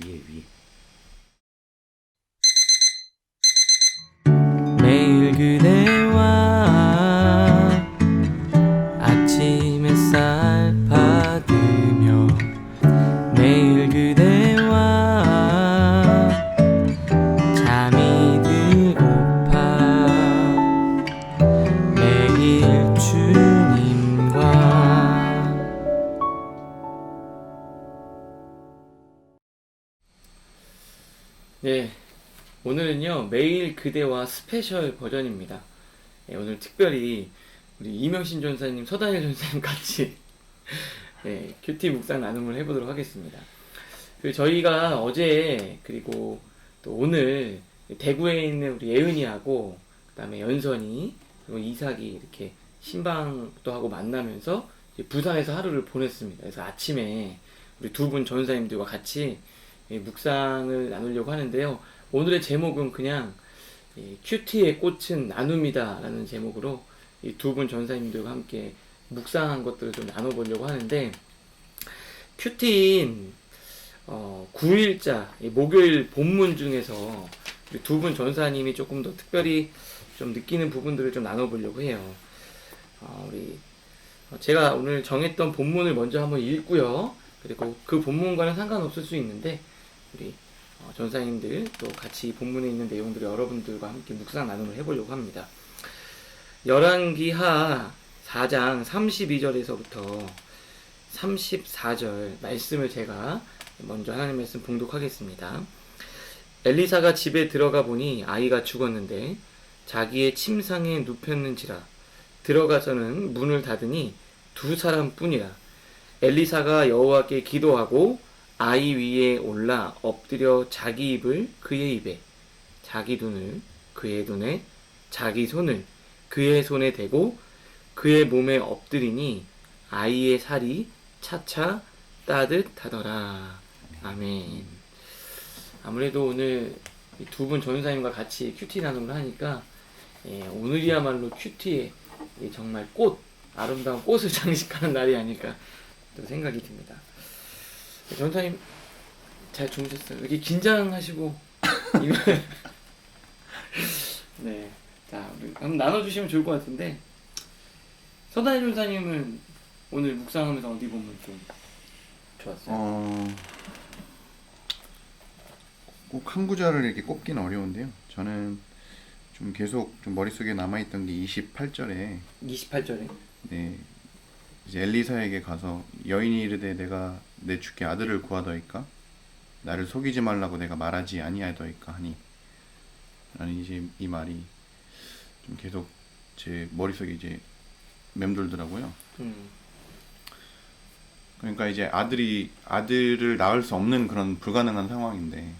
위에. 매일 그대와 아침 햇살 받으며 매일 그대와 잠이 들고파 매일 주님과. 네, 오늘은요 매일 그대와 스페셜 버전입니다. 네, 오늘 특별히 우리 이명신 전사님, 서다일 전사님 같이 네, 큐티 묵상 나눔을 해보도록 하겠습니다. 저희가 어제 그리고 또 오늘 대구에 있는 우리 예은이하고 그다음에 연선이 그리고 이삭이 이렇게 신방도 하고 만나면서 이제 부산에서 하루를 보냈습니다. 그래서 아침에 우리 두 분 전사님들과 같이 묵상을 나누려고 하는데요. 오늘의 제목은 그냥 큐티의 꽃은 나눔이다 라는 제목으로 이 두 분 전사님들과 함께 묵상한 것들을 좀 나눠보려고 하는데, 큐티인 9일자 목요일 본문 중에서 우리 두 분 전사님이 조금 더 특별히 좀 느끼는 부분들을 좀 나눠보려고 해요. 제가 오늘 정했던 본문을 먼저 한번 읽고요. 그리고 그 본문과는 상관없을 수 있는데 우리 전사님들 또 같이 본문에 있는 내용들을 여러분들과 함께 묵상 나눔을 해보려고 합니다. 열왕기하 4장 32절에서부터 34절 말씀을 제가 먼저 하나님 말씀 봉독하겠습니다. 엘리사가 집에 들어가 보니 아이가 죽었는데 자기의 침상에 눕혔는지라. 들어가서는 문을 닫으니 두 사람뿐이라. 엘리사가 여호와께 기도하고 아이 위에 올라 엎드려 자기 입을 그의 입에, 자기 눈을 그의 눈에, 자기 손을 그의 손에 대고 그의 몸에 엎드리니 아이의 살이 차차 따뜻하더라. 아멘. 아무래도 오늘 두 분 전사님과 같이 큐티 나눔을 하니까 오늘이야말로 큐티에 정말 아름다운 꽃을 장식하는 날이 아닐까 또 생각이 듭니다. 전사님 잘 주무셨어요? 이렇게 긴장하시고 네, 자 우리 한번 나눠주시면 좋을 것 같은데, 서다일 전사님은 오늘 묵상하면서 어디 보면 좀 좋았어요? 꼭 한 구절을 이렇게 꼽기는 어려운데요. 저는 좀 계속 좀 머릿속에 남아있던 게 28절에 28절에 네, 이제 엘리사에게 가서 여인이 이르되 내가 내 주께 아들을 구하더이까 나를 속이지 말라고 내가 말하지 아니하더이까 하니 라는 이제 이 말이 좀 계속 제 머릿속에 이제 맴돌더라고요. 그러니까 이제 아들을 낳을 수 없는 그런 불가능한 상황인데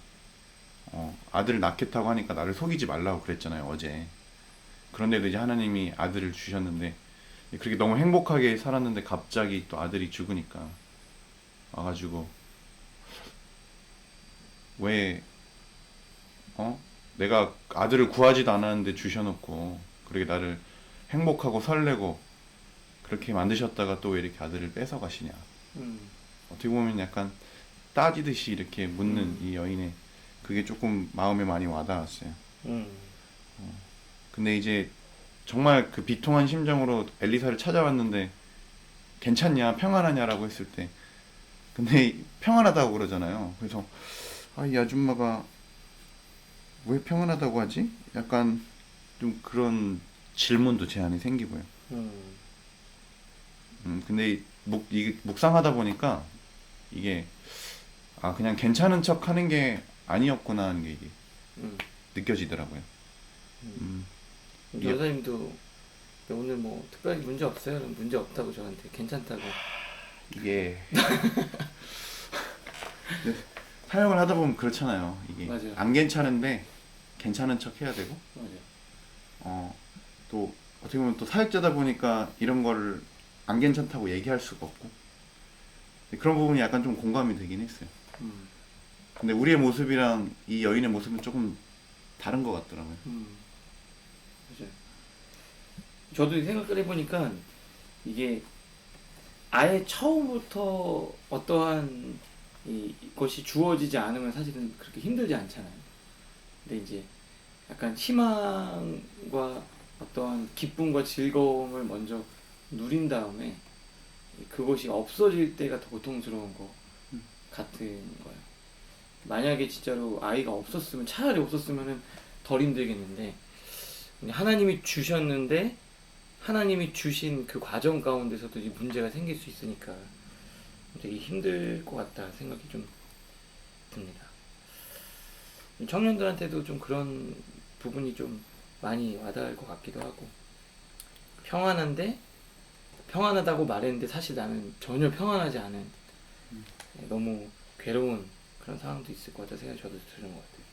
아들을 낳겠다고 하니까 나를 속이지 말라고 그랬잖아요, 어제. 그런데도 이제 하나님이 아들을 주셨는데 그렇게 너무 행복하게 살았는데 갑자기 또 아들이 죽으니까 와가지고 왜 내가 아들을 구하지도 않았는데 주셔놓고 그렇게 나를 행복하고 설레고 그렇게 만드셨다가 또 왜 이렇게 아들을 뺏어 가시냐. 어떻게 보면 약간 따지듯이 이렇게 묻는 이 여인의 그게 조금 마음에 많이 와닿았어요. 근데 이제 정말 그 비통한 심정으로 엘리사를 찾아왔는데 괜찮냐, 평안하냐라고 했을 때 근데 평안하다고 그러잖아요. 그래서 이 아줌마가 왜 평안하다고 하지? 약간 좀 그런 질문도 제 안에 생기고요. 근데 이게 묵상하다 보니까 이게 그냥 괜찮은 척 하는 게 아니었구나 하는 게 이게 느껴지더라고요. 여사님도 오늘 뭐 특별히 문제 없어요? 문제 없다고 저한테 괜찮다고. 이게 사용을 하다 보면 그렇잖아요. 이게 맞아요. 안 괜찮은데 괜찮은 척 해야 되고 맞아요. 또 어떻게 보면 또 사역자다 보니까 이런 거를 안 괜찮다고 얘기할 수가 없고 그런 부분이 약간 좀 공감이 되긴 했어요. 근데 우리의 모습이랑 이 여인의 모습은 조금 다른 것 같더라고요. 맞아요. 저도 생각을 해보니까 이게 아예 처음부터 어떠한 이것이 주어지지 않으면 사실은 그렇게 힘들지 않잖아요. 근데 이제 약간 희망과 어떤 기쁨과 즐거움을 먼저 누린 다음에 그것이 없어질 때가 더 고통스러운 것 같은 거예요. 만약에 진짜로 아이가 없었으면, 차라리 없었으면은 덜 힘들겠는데, 하나님이 주셨는데 하나님이 주신 그 과정 가운데서도 이 문제가 생길 수 있으니까 되게 힘들 것 같다 생각이 좀 듭니다. 청년들한테도 좀 그런 부분이 좀 많이 와닿을 것 같기도 하고, 평안한데 평안하다고 말했는데 사실 나는 전혀 평안하지 않은, 너무 괴로운 그런 상황도 있을 것 같다 생각이 저도 드는 것 같아요.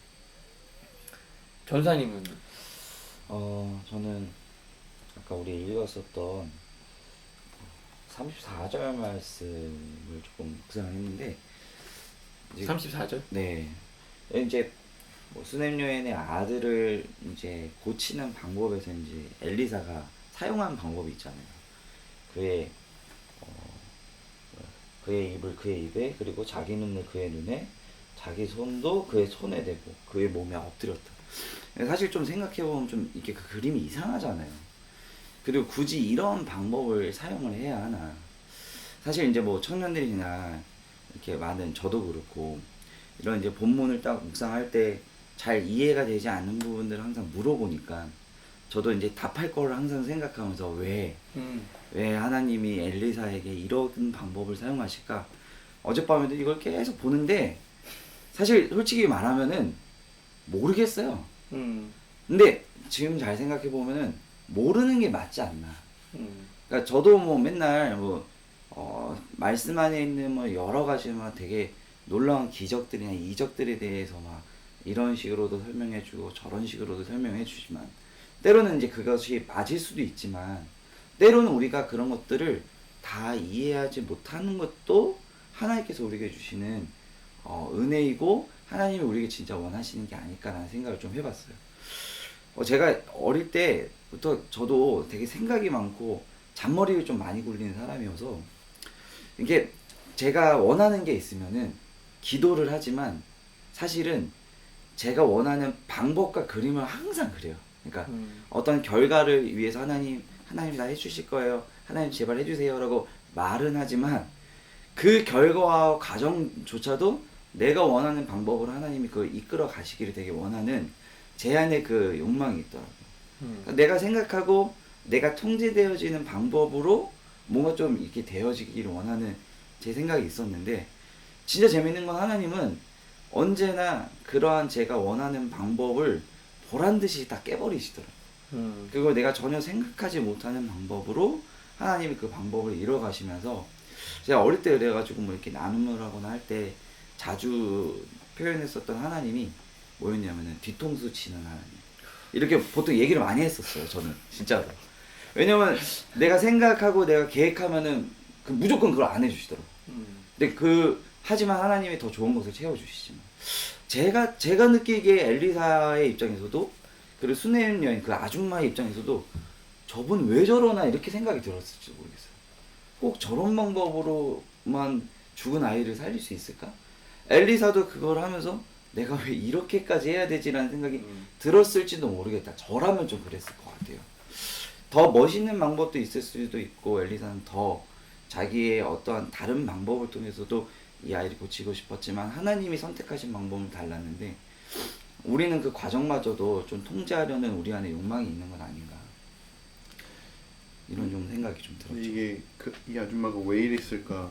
전사님은? 저는 아까 우리 읽었었던 34절 말씀을 조금 묵상을 했는데, 이제 34절? 네, 이제 뭐 수넴 여인의 아들을 이제 고치는 방법에서 이제 엘리사가 사용한 방법이 있잖아요. 그의 그의 입을 그의 입에, 그리고 자기 눈을 그의 눈에, 자기 손도 그의 손에 대고 그의 몸에 엎드렸다. 사실 좀 생각해보면 좀 이렇게 그 그림이 이상하잖아요. 그리고 굳이 이런 방법을 사용을 해야 하나. 사실 이제 뭐 청년들이나 이렇게 많은, 저도 그렇고 이런 이제 본문을 딱 묵상할 때 잘 이해가 되지 않는 부분들을 항상 물어보니까, 저도 이제 답할 거를 항상 생각하면서 왜 하나님이 엘리사에게 이런 방법을 사용하실까? 어젯밤에도 이걸 계속 보는데 사실 솔직히 말하면은 모르겠어요. 음, 근데 지금 잘 생각해 보면은 모르는 게 맞지 않나. 음, 그러니까 저도 뭐 맨날 뭐 말씀 안에 있는 뭐 여러 가지 막 되게 놀라운 기적들이나 이적들에 대해서 막 이런 식으로도 설명해주고 저런 식으로도 설명해주지만, 때로는 이제 그것이 맞을 수도 있지만, 때로는 우리가 그런 것들을 다 이해하지 못하는 것도 하나님께서 우리에게 주시는 은혜이고, 하나님이 우리에게 진짜 원하시는 게 아닐까라는 생각을 좀 해봤어요. 제가 어릴 때부터 저도 되게 생각이 많고 잔머리를 좀 많이 굴리는 사람이어서, 이게 제가 원하는 게 있으면은 기도를 하지만 사실은 제가 원하는 방법과 그림을 항상 그려요. 그러니까 어떤 결과를 위해서 하나님 다 해주실 거예요, 하나님 제발 해주세요라고 말은 하지만, 그 결과와 과정조차도 내가 원하는 방법으로 하나님이 그걸 이끌어 가시기를 되게 원하는 제 안에 그 욕망이 있더라고요. 그러니까 내가 생각하고 내가 통제되어지는 방법으로 뭔가 좀 이렇게 되어지기를 원하는 제 생각이 있었는데, 진짜 재밌는 건 하나님은 언제나 그러한 제가 원하는 방법을 보란 듯이 다 깨버리시더라고요. 그걸 내가 전혀 생각하지 못하는 방법으로 하나님이 그 방법을 이뤄가시면서, 제가 어릴 때 그래가지고 뭐 이렇게 나눔을 하거나 할 때 자주 표현했었던 하나님이 뭐였냐면은 뒤통수 치는 하나님, 이렇게 보통 얘기를 많이 했었어요. 저는 진짜로. 왜냐면 내가 생각하고 내가 계획하면은 무조건 그걸 안 해주시더라고요. 근데 하지만 하나님이 더 좋은 것을 채워주시지만, 제가 느끼기에 엘리사의 입장에서도, 그리고 수넴 여인 그 아줌마의 입장에서도 저분 왜 저러나 이렇게 생각이 들었을지 모르겠어요. 꼭 저런 방법으로만 죽은 아이를 살릴 수 있을까? 엘리사도 그걸 하면서 내가 왜 이렇게까지 해야 되지라는 생각이 들었을지도 모르겠다. 저라면 좀 그랬을 것 같아요. 더 멋있는 방법도 있을 수도 있고, 엘리사는 더 자기의 어떠한 다른 방법을 통해서도 이 아이를 고치고 싶었지만, 하나님이 선택하신 방법은 달랐는데, 우리는 그 과정마저도 좀 통제하려는 우리 안에 욕망이 있는 건 아닌가, 이런 좀 생각이 좀 근데 들었죠. 이게 이 아줌마가 왜 이랬을까,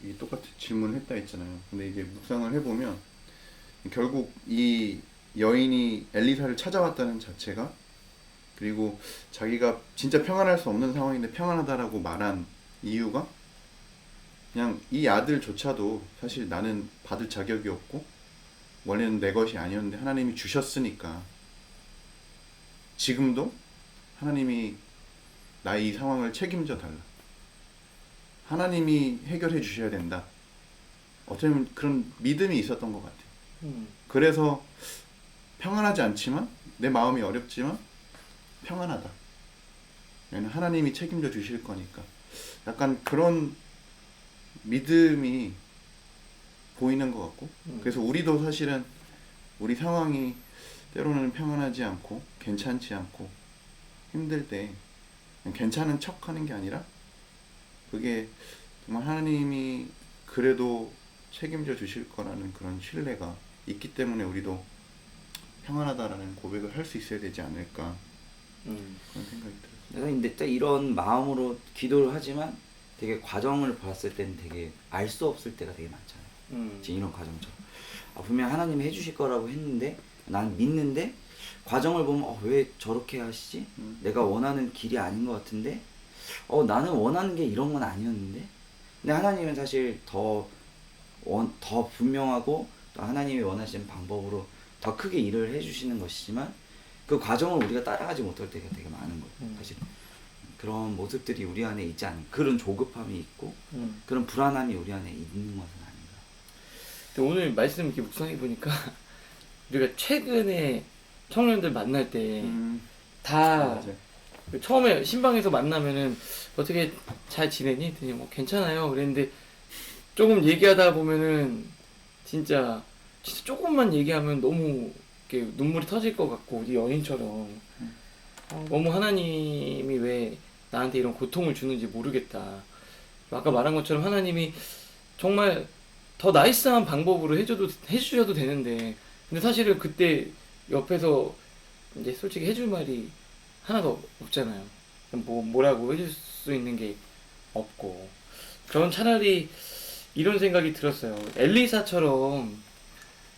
이 똑같은 질문을 했다 했잖아요. 근데 이제 묵상을 해보면 결국 이 여인이 엘리사를 찾아왔다는 자체가, 그리고 자기가 진짜 평안할 수 없는 상황인데 평안하다라고 말한 이유가, 그냥 이 아들조차도 사실 나는 받을 자격이 없고 원래는 내 것이 아니었는데 하나님이 주셨으니까 지금도 하나님이 나의 이 상황을 책임져 달라, 하나님이 해결해 주셔야 된다, 어쩌면 그런 믿음이 있었던 것 같아요. 그래서 평안하지 않지만, 내 마음이 어렵지만 평안하다, 왜냐면 하나님이 책임져 주실 거니까. 약간 그런 믿음이 보이는 것 같고 그래서 우리도 사실은 우리 상황이 때로는 평안하지 않고 괜찮지 않고 힘들 때 그냥 괜찮은 척 하는 게 아니라 그게 정말 하나님이 그래도 책임져 주실 거라는 그런 신뢰가 있기 때문에 우리도 평안하다라는 고백을 할 수 있어야 되지 않을까 그런 생각이 들어요. 내가 근데 딱 이런 마음으로 기도를 하지만 되게 과정을 봤을 때는 되게 알 수 없을 때가 되게 많잖아요. 지금 이런 과정처럼 분명 하나님이 해주실 거라고 했는데 난 믿는데 과정을 보면 왜 저렇게 하시지? 내가 원하는 길이 아닌 것 같은데 나는 원하는 게 이런 건 아니었는데 근데 하나님은 사실 더 분명하고 또 하나님이 원하시는 방법으로 더 크게 일을 해주시는 것이지만 그 과정을 우리가 따라가지 못할 때가 되게 많은 거예요. 사실 그런 모습들이 우리 안에 있지 않은 그런 조급함이 있고 그런 불안함이 우리 안에 있는 것은 아닌가. 근데 오늘 말씀 이렇게 묵상해 보니까 우리가 최근에 청년들 만날 때 다 맞아요. 처음에 신방에서 만나면은 어떻게 잘 지내니? 했더니 뭐 괜찮아요. 그랬는데 조금 얘기하다 보면은 진짜 조금만 얘기하면 너무 이렇게 눈물이 터질 것 같고 우리 연인처럼 너무 하나님이 왜 나한테 이런 고통을 주는지 모르겠다. 아까 말한 것처럼 하나님이 정말 더 나이스한 방법으로 해주셔도 되는데 근데 사실은 그때 옆에서 이제 솔직히 해줄 말이 하나도 없잖아요. 뭐라고 해줄 수 있는 게 없고 저는 차라리 이런 생각이 들었어요. 엘리사처럼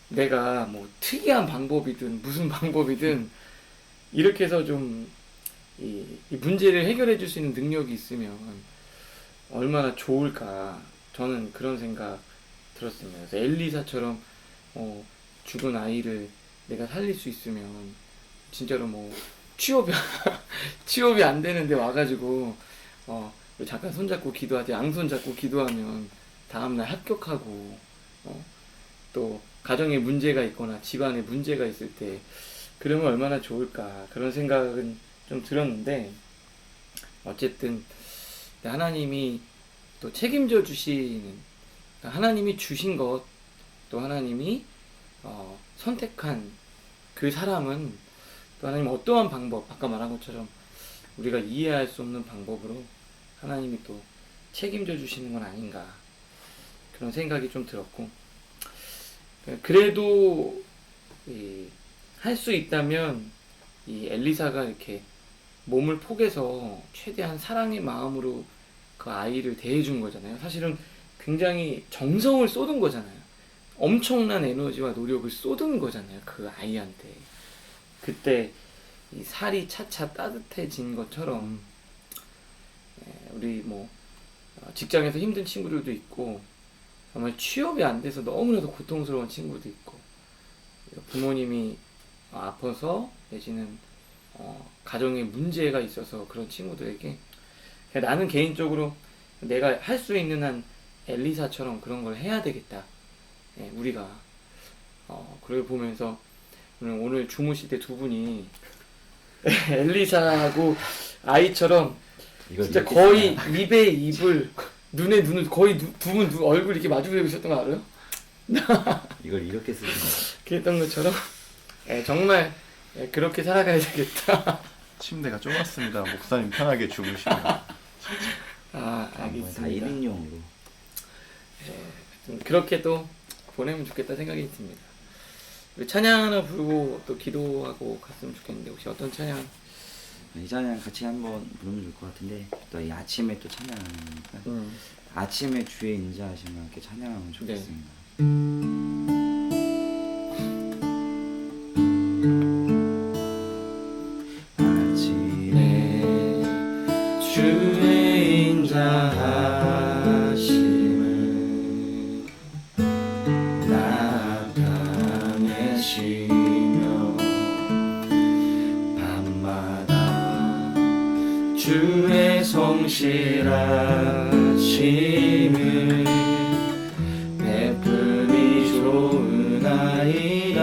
내가 뭐 특이한 방법이든 무슨 방법이든 이렇게 해서 좀 이 문제를 해결해 줄 수 있는 능력이 있으면 얼마나 좋을까 저는 그런 생각 들었습니다. 그래서 엘리사처럼 죽은 아이를 내가 살릴 수 있으면 진짜로 뭐 취업이 안 되는데 와가지고 잠깐 손잡고 기도하지 양손 잡고 기도하면 다음날 합격하고 또 가정에 문제가 있거나 집안에 문제가 있을 때 그러면 얼마나 좋을까 그런 생각은 좀 들었는데 어쨌든 하나님이 또 책임져 주시는 하나님이 주신 것 또 하나님이 선택한 그 사람은 또 하나님 어떠한 방법 아까 말한 것처럼 우리가 이해할 수 없는 방법으로 하나님이 또 책임져 주시는 건 아닌가 그런 생각이 좀 들었고 그래도 할 수 있다면 이 엘리사가 이렇게 몸을 포개서 최대한 사랑의 마음으로 그 아이를 대해준 거잖아요. 사실은 굉장히 정성을 쏟은 거잖아요. 엄청난 에너지와 노력을 쏟은 거잖아요. 그 아이한테. 그때 이 살이 차차 따뜻해진 것처럼 우리 뭐 직장에서 힘든 친구들도 있고 정말 취업이 안 돼서 너무나도 고통스러운 친구도 있고 부모님이 아파서 내지는 가정에 문제가 있어서 그런 친구들에게 나는 개인적으로 내가 할 수 있는 한 엘리사처럼 그런 걸 해야 되겠다. 우리가 그걸 보면서 오늘 주무실 때 두 분이 엘리사하고 아이처럼 진짜 거의 입에 입을 눈에 눈을 거의 두 분 얼굴 이렇게 마주보고 있었던 거 알아요? 이걸 이렇게 쓰는 거. 그랬던 것처럼 정말 그렇게 살아가야 되겠다. 침대가 좁았습니다. 목사님 편하게 주무시면. 알겠습니다. 다 1인용으로. 좀 그렇게 또 보내면 좋겠다 생각이 듭니다. 우리 찬양 하나 부르고 또 기도하고 갔으면 좋겠는데 혹시 어떤 찬양? 이 찬양 같이 한번 부르면 좋을 것 같은데 또 이 아침에 또 찬양하니까 아침에 주의 인자하심을 함께 찬양하면 좋겠습니다. 아침에 주의 인자하심을 나타내시며 밤마다 주의 성실하심을 베풀이 좋으나이다.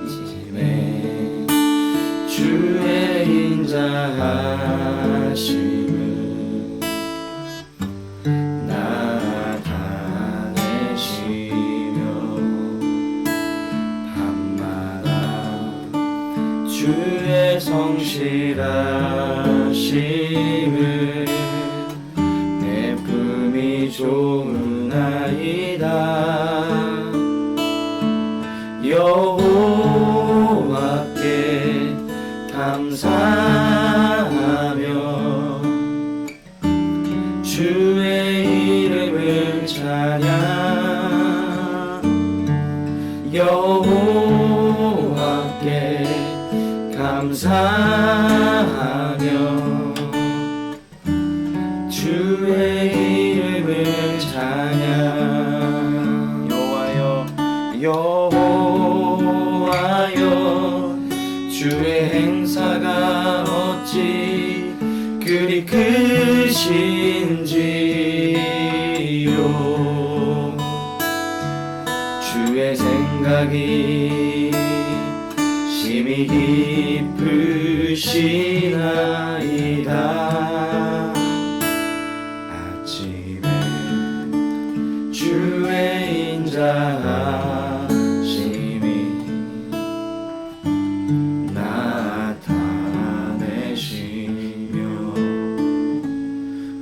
아침에 주의 인자하심을 나타내시며 성실하심을 내 품이 좋으나이다. 여호와께 감사하며 주의 이름을 찬양. 여호와께 감사하며 주의 이름을 찬양. 여호와여 주의 행사가 어찌 그리 크신지요. 주의 생각이 심히 깊으시나이다. 아침에 주의 인자하심이 나타내시며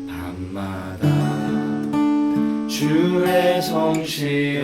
밤마다 주의 성실하심을